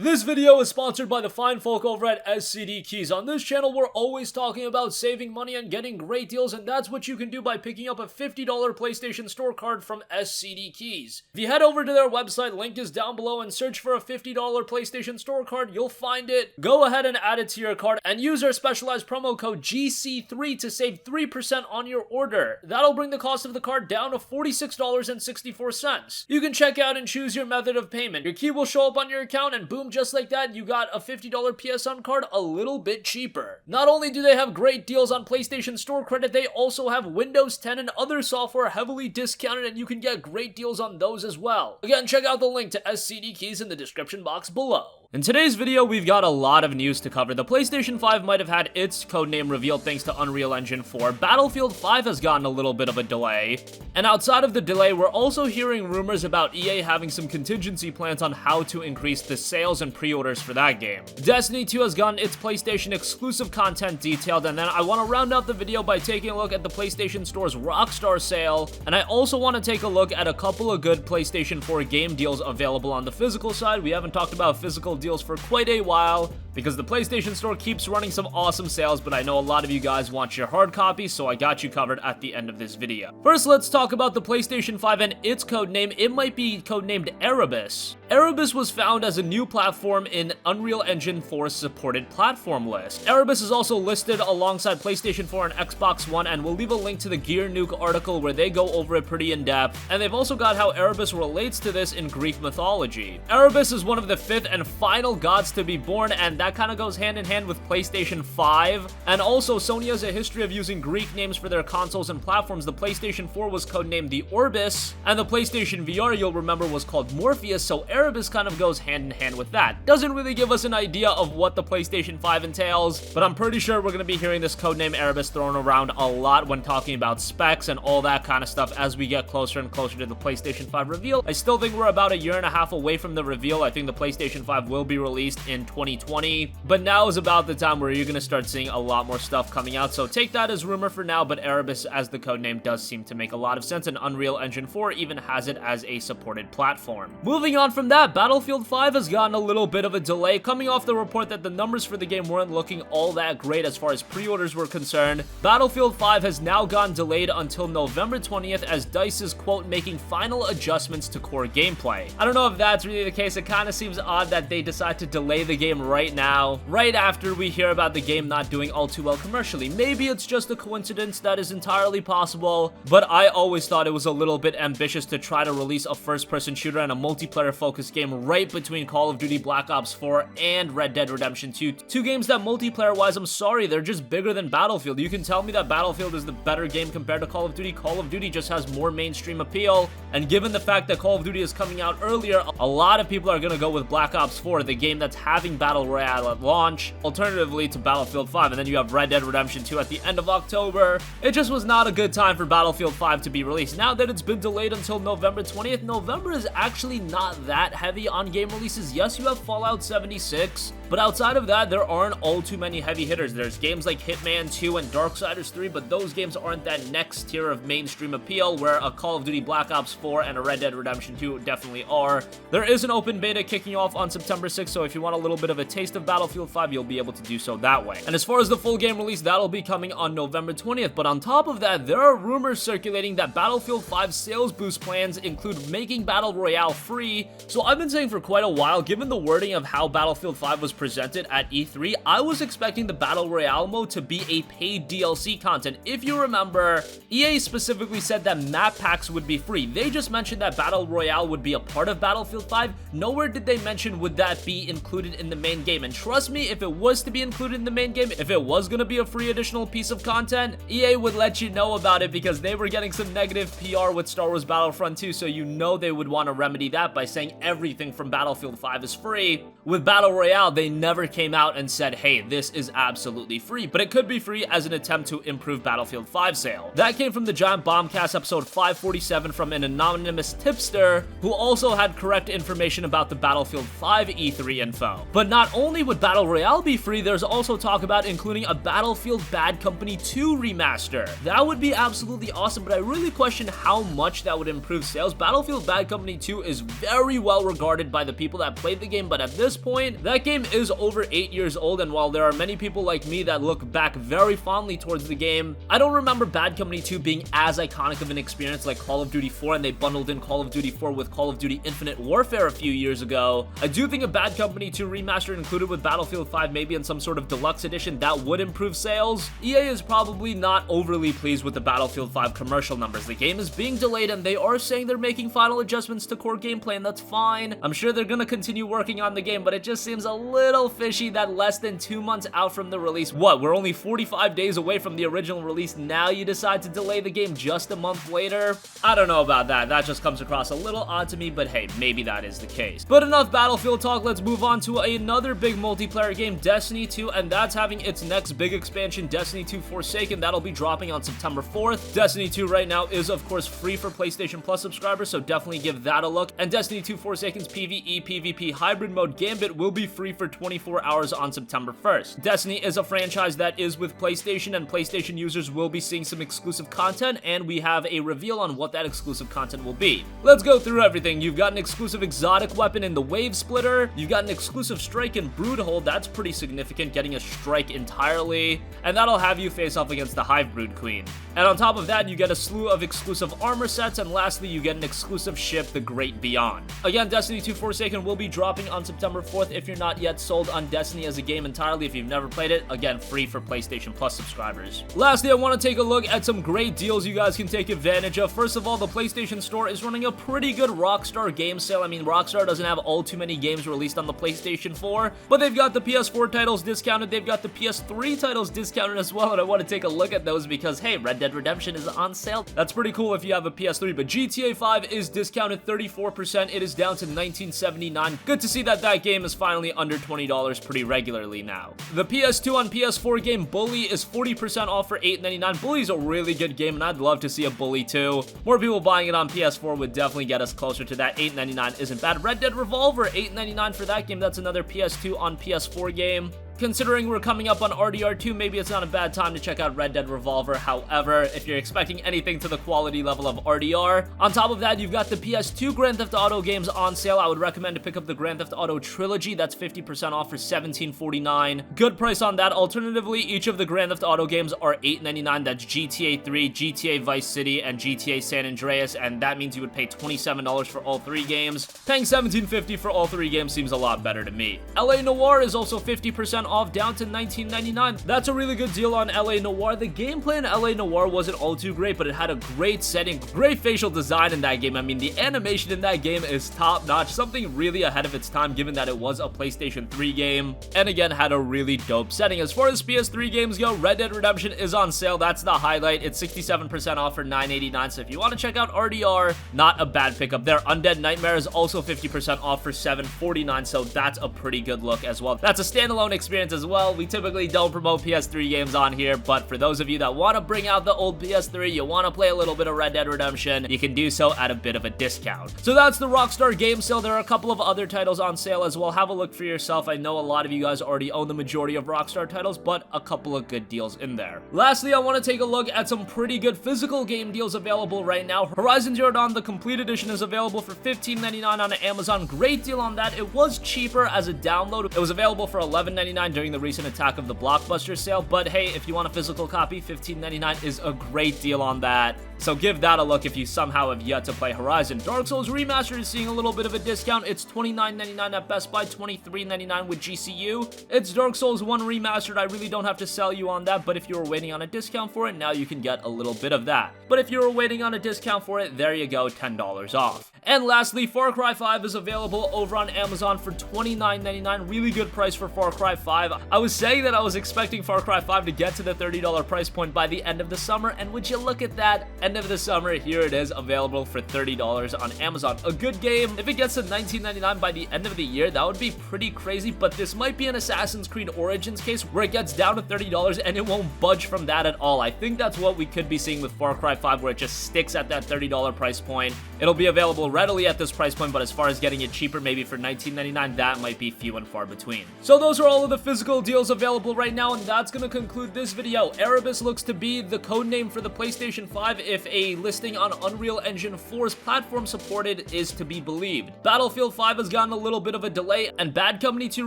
This video is sponsored by the fine folk over at SCD Keys. On this channel, we're always talking about saving money and getting great deals, and that's what you can do by picking up a $50 PlayStation Store card from SCD Keys. If you head over to their website, link is down below, and search for a $50 PlayStation Store card, you'll find it. Go ahead and add it to your card, and use our specialized promo code GC3 to save 3% on your order. That'll bring the cost of the card down to $46.64. You can check out and choose your method of payment. Your key will show up on your account, and boom, just like that, you got a $50 PSN card a little bit cheaper. Not only do they have great deals on PlayStation Store credit, they also have Windows 10 and other software heavily discounted, and you can get great deals on those as well. Again, check out the link to SCD Keys in the description box below. In today's video, we've got a lot of news to cover. The PlayStation 5 might have had its codename revealed thanks to Unreal Engine 4. Battlefield 5 has gotten a little bit of a delay. And outside of the delay, we're also hearing rumors about EA having some contingency plans on how to increase the sales and pre-orders for that game. Destiny 2 has gotten its PlayStation exclusive content detailed, and then I want to round out the video by taking a look at the PlayStation Store's Rockstar sale, and I also want to take a look at a couple of good PlayStation 4 game deals available on the physical side. We haven't talked about physical deals for quite a while because the PlayStation Store keeps running some awesome sales, but I know a lot of you guys want your hard copy, so I got you covered at the end of this video. First, let's talk about the PlayStation 5 and its codename. It might be codenamed Erebus. Erebus was found as a new platform in Unreal Engine 4's supported platform list. Erebus is also listed alongside PlayStation 4 and Xbox One, and we'll leave a link to the Gear Nuke article where they go over it pretty in depth, and they've also got how Erebus relates to this in Greek mythology. Erebus is one of the 5th and final gods to be born, and that kind of goes hand in hand with PlayStation 5. And also, Sony has a history of using Greek names for their consoles and platforms. The PlayStation 4 was codenamed the Orbis, and the PlayStation VR, you'll remember, was called Morpheus, so Erebus kind of goes hand in hand with that. Doesn't really give us an idea of what the PlayStation 5 entails, but I'm pretty sure we're going to be hearing this codename Erebus thrown around a lot when talking about specs and all that kind of stuff as we get closer and closer to the PlayStation 5 reveal. I still think we're about a year and a half away from the reveal. I think the PlayStation 5 will be released in 2020, but now is about the time where you're going to start seeing a lot more stuff coming out, so take that as rumor for now, but Erebus as the codename does seem to make a lot of sense, and Unreal Engine 4 even has it as a supported platform. Moving on from that, Battlefield 5 has gotten a little bit of a delay, coming off the report that the numbers for the game weren't looking all that great as far as pre-orders were concerned. Battlefield 5 has now gotten delayed until November 20th as DICE is, quote, making final adjustments to core gameplay. I don't know if that's really the case. It kind of seems odd that they decide to delay the game right now, right after we hear about the game not doing all too well commercially. Maybe it's just a coincidence. That is entirely possible, but I always thought it was a little bit ambitious to try to release a first-person shooter and a multiplayer-focused game right between Call of Duty Black Ops 4 and Red Dead Redemption 2. Two games that multiplayer-wise, I'm sorry, they're just bigger than Battlefield. You can tell me that Battlefield is the better game compared to Call of Duty. Call of Duty just has more mainstream appeal, and given the fact that Call of Duty is coming out earlier, a lot of people are going to go with Black Ops 4, the game that's having Battle Royale at launch, alternatively to Battlefield 5, and then you have Red Dead Redemption 2 at the end of October. It just was not a good time for Battlefield 5 to be released. Now that it's been delayed until November 20th, November is actually not that heavy on game releases. Yes, you have Fallout 76, but outside of that, there aren't all too many heavy hitters. There's games like Hitman 2 and Darksiders 3, but those games aren't that next tier of mainstream appeal where a Call of Duty Black Ops 4 and a Red Dead Redemption 2 definitely are. There is an open beta kicking off on September 6th, so if you want a little bit of a taste of Battlefield 5, you'll be able to do so that way. And as far as the full game release, that'll be coming on November 20th, but on top of that, there are rumors circulating that Battlefield 5 sales boost plans include making Battle Royale free. So I've been saying for quite a while, given the wording of how Battlefield 5 was presented at E3, I was expecting the Battle Royale mode to be a paid DLC content. If you remember, EA specifically said that map packs would be free. They just mentioned that Battle Royale would be a part of Battlefield 5. Nowhere did they mention would that be included in the main game, and trust me, if it was to be included in the main game, if it was going to be a free additional piece of content, EA would let you know about it because they were getting some negative PR with Star Wars Battlefront 2, so you know they would want to remedy that by saying everything from Battlefield 5 is free. With Battle Royale, they never came out and said, hey, this is absolutely free, but it could be free as an attempt to improve Battlefield 5 sale. That came from the Giant Bombcast episode 547 from an anonymous tipster who also had correct information about the Battlefield 5 E3 info. But not only only would Battle Royale be free, there's also talk about including a Battlefield Bad Company 2 remaster. That would be absolutely awesome, but I really question how much that would improve sales. Battlefield Bad Company 2 is very well regarded by the people that played the game, but at this point, that game is over 8 years old, and while there are many people like me that look back very fondly towards the game, I don't remember Bad Company 2 being as iconic of an experience like Call of Duty 4, and they bundled in Call of Duty 4 with Call of Duty Infinite Warfare a few years ago. I do think a Bad Company 2 remaster included with Battlefield 5, maybe in some sort of deluxe edition, that would improve sales. EA is probably not overly pleased with the Battlefield 5 commercial numbers. The game is being delayed, and they are saying they're making final adjustments to core gameplay, and that's fine. I'm sure they're gonna continue working on the game, but it just seems a little fishy that less than 2 months out from the release, we're only 45 days away from the original release, now you decide to delay the game just a month later? I don't know about that. That just comes across a little odd to me, but hey, maybe that is the case. But enough Battlefield talk, let's move on to another big multiplayer game, Destiny 2, and that's having its next big expansion, Destiny 2 Forsaken. That'll be dropping on September 4th. Destiny 2 right now is, of course, free for PlayStation Plus subscribers, so definitely give that a look. And Destiny 2 Forsaken's PvE PvP hybrid mode Gambit will be free for 24 hours on September 1st. Destiny is a franchise that is with PlayStation, and PlayStation users will be seeing some exclusive content, and we have a reveal on what that exclusive content will be. Let's go through everything. You've got an exclusive exotic weapon in the Wave Splitter. You've got an exclusive strike in Broodhold. That's pretty significant, getting a strike entirely, and that'll have you face off against the Hive Brood Queen. And on top of that, you get a slew of exclusive armor sets, and lastly, you get an exclusive ship, the Great Beyond. Again, Destiny 2 Forsaken will be dropping on September 4th. If you're not yet sold on Destiny as a game entirely, if you've never played it, again, free for PlayStation Plus subscribers. Lastly, I want to take a look at some great deals you guys can take advantage of. First of all, the PlayStation Store is running a pretty good Rockstar game sale. I mean, Rockstar doesn't have all too many games released on the PlayStation 4, but they've got the PS4 titles discounted, they've got the PS3 titles discounted as well, and I want to take a look at those because, hey, Red Dead Redemption is on sale. That's pretty cool if you have a PS3, but GTA 5 is discounted 34%. It is down to $19.79. Good to see that that game is finally under $20 pretty regularly now. The PS2 on PS4 game Bully is 40% off for $8.99. Bully's a really good game, and I'd love to see a Bully 2. More people buying it on PS4 would definitely get us closer to that. $8.99 isn't bad. Red Dead Revolver, $8.99 for that game. That's another PS2 on PS4 game. Considering we're coming up on RDR2, maybe it's not a bad time to check out Red Dead Revolver. However, if you're expecting anything to the quality level of RDR, on top of that, you've got the PS2 Grand Theft Auto games on sale. I would recommend to pick up the Grand Theft Auto Trilogy. That's 50% off for $17.49. Good price on that. Alternatively, each of the Grand Theft Auto games are $8.99. That's GTA 3, GTA Vice City, and GTA San Andreas, and that means you would pay $27 for all three games. Paying $17.50 for all three games seems a lot better to me. LA Noire is also 50% off, down to $19.99. That's a really good deal on LA Noire. The gameplay in LA Noire wasn't all too great, but it had a great setting, great facial design in that game. I mean, the animation in that game is top-notch, something really ahead of its time given that it was a PlayStation 3 game, and again, had a really dope setting. As far as PS3 games go, Red Dead Redemption is on sale. That's the highlight. It's 67% off for $9.89, so if you want to check out RDR, not a bad pickup there. Undead Nightmare is also 50% off for $7.49, so that's a pretty good look as well. That's a standalone experience as well. We typically don't promote PS3 games on here, but for those of you that want to bring out the old PS3, you want to play a little bit of Red Dead Redemption, you can do so at a bit of a discount. So that's the Rockstar game sale. There are a couple of other titles on sale as well. Have a look for yourself. I know a lot of you guys already own the majority of Rockstar titles, but a couple of good deals in there. Lastly, I want to take a look at some pretty good physical game deals available right now. Horizon Zero Dawn, the complete edition, is available for $15.99 on Amazon. Great deal on that. It was cheaper as a download. It was available for $11.99 during the recent attack of the Blockbuster sale, but hey, if you want a physical copy, $15.99 is a great deal on that. So give that a look if you somehow have yet to play Horizon. Dark Souls Remastered is seeing a little bit of a discount. It's $29.99 at Best Buy, $23.99 with GCU. It's Dark Souls 1 Remastered. I really don't have to sell you on that, but if you were waiting on a discount for it, now you can get a little bit of that. But if you were waiting on a discount for it, there you go, $10 off. And lastly, Far Cry 5 is available over on Amazon for $29.99. Really good price for Far Cry 5. I was saying that I was expecting Far Cry 5 to get to the $30 price point by the end of the summer, and would you look at that, end of the summer, here it is, available for $30 on Amazon. A good game. If it gets to $19.99 by the end of the year, that would be pretty crazy, but this might be an Assassin's Creed Origins case where it gets down to $30 and it won't budge from that at all. I think that's what we could be seeing with Far Cry 5, where it just sticks at that $30 price point. It'll be available readily at this price point, but as far as getting it cheaper, maybe for $19.99, that might be few and far between. So those are all of the physical deals available right now, and that's gonna conclude this video. Erebus looks to be the code name for the PlayStation 5 if a listing on Unreal Engine 4's platform supported is to be believed. Battlefield 5 has gotten a little bit of a delay, and Bad Company 2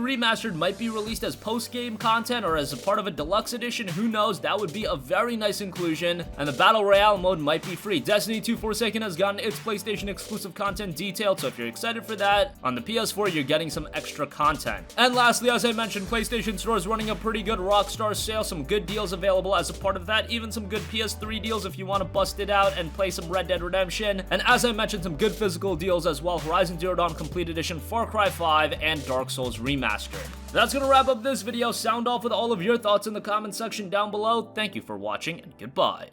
Remastered might be released as post-game content or as a part of a deluxe edition. Who knows? That would be a very nice inclusion, and the Battle Royale mode might be free. Destiny 2 Forsaken has gotten its PlayStation exclusive content detailed, so if you're excited for that, on the PS4 you're getting some extra content. And lastly, as I mentioned, PlayStation Store is running a pretty good Rockstar sale, some good deals available as a part of that, even some good PS3 deals if you want to bust it out and play some Red Dead Redemption, and as I mentioned, some good physical deals as well: Horizon Zero Dawn Complete Edition, Far Cry 5, and Dark Souls Remastered. That's gonna wrap up this video. Sound off with all of your thoughts in the comment section down below. Thank you for watching, and goodbye.